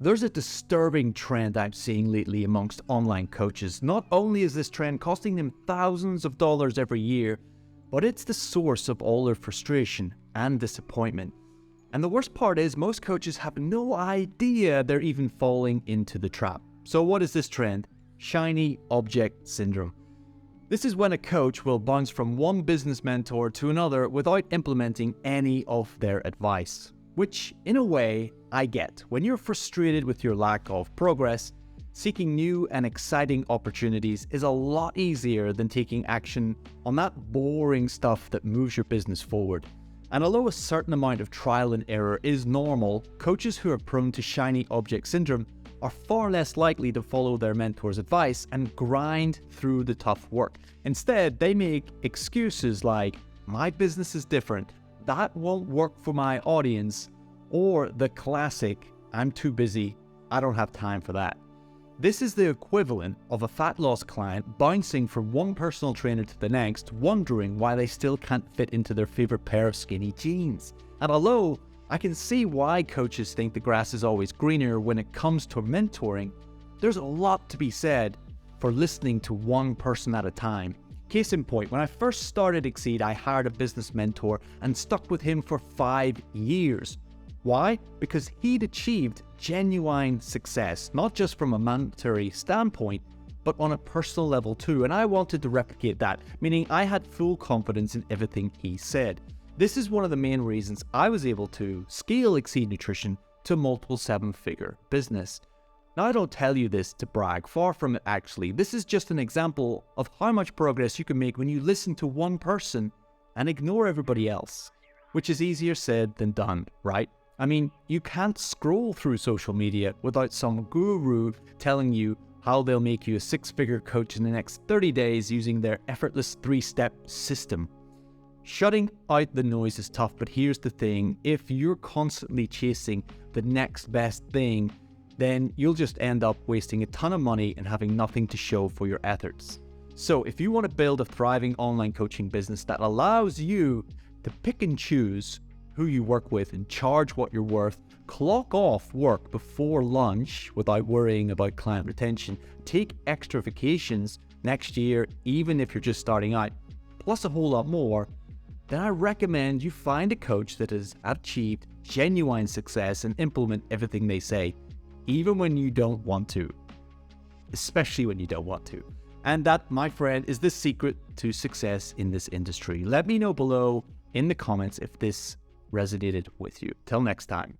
There's a disturbing trend I'm seeing lately amongst online coaches. Not only is this trend costing them thousands of dollars every year, but it's the source of all their frustration and disappointment. And the worst part is most coaches have no idea they're even falling into the trap. So what is this trend? Shiny object syndrome. This is when a coach will bounce from one business mentor to another without implementing any of their advice. Which, in a way, I get. When you're frustrated with your lack of progress, seeking new and exciting opportunities is a lot easier than taking action on that boring stuff that moves your business forward. And although a certain amount of trial and error is normal, coaches who are prone to shiny object syndrome are far less likely to follow their mentor's advice and grind through the tough work. Instead, they make excuses like, "My business is different, that won't work for my audience," or the classic, "I'm too busy, I don't have time for that." This is the equivalent of a fat loss client bouncing from one personal trainer to the next, wondering why they still can't fit into their favorite pair of skinny jeans. And although I can see why coaches think the grass is always greener when it comes to mentoring, there's a lot to be said for listening to one person at a time. Case in point, when I first started Exceed, I hired a business mentor and stuck with him for 5 years. Why? Because he'd achieved genuine success, not just from a monetary standpoint, but on a personal level too. And I wanted to replicate that, meaning I had full confidence in everything he said. This is one of the main reasons I was able to scale Exceed Nutrition to multiple 7-figure business. Now, I don't tell you this to brag, far from it actually. This is just an example of how much progress you can make when you listen to one person and ignore everybody else, which is easier said than done, right? I mean, you can't scroll through social media without some guru telling you how they'll make you a 6-figure coach in the next 30 days using their effortless 3-step system. Shutting out the noise is tough, but here's the thing. If you're constantly chasing the next best thing, then you'll just end up wasting a ton of money and having nothing to show for your efforts. So if you want to build a thriving online coaching business that allows you to pick and choose who you work with and charge what you're worth, clock off work before lunch without worrying about client retention, take extra vacations next year, even if you're just starting out, plus a whole lot more, then I recommend you find a coach that has achieved genuine success and implement everything they say, even when you don't want to, especially when you don't want to. And that, my friend, is the secret to success in this industry. Let me know below in the comments if this resonated with you. Till next time.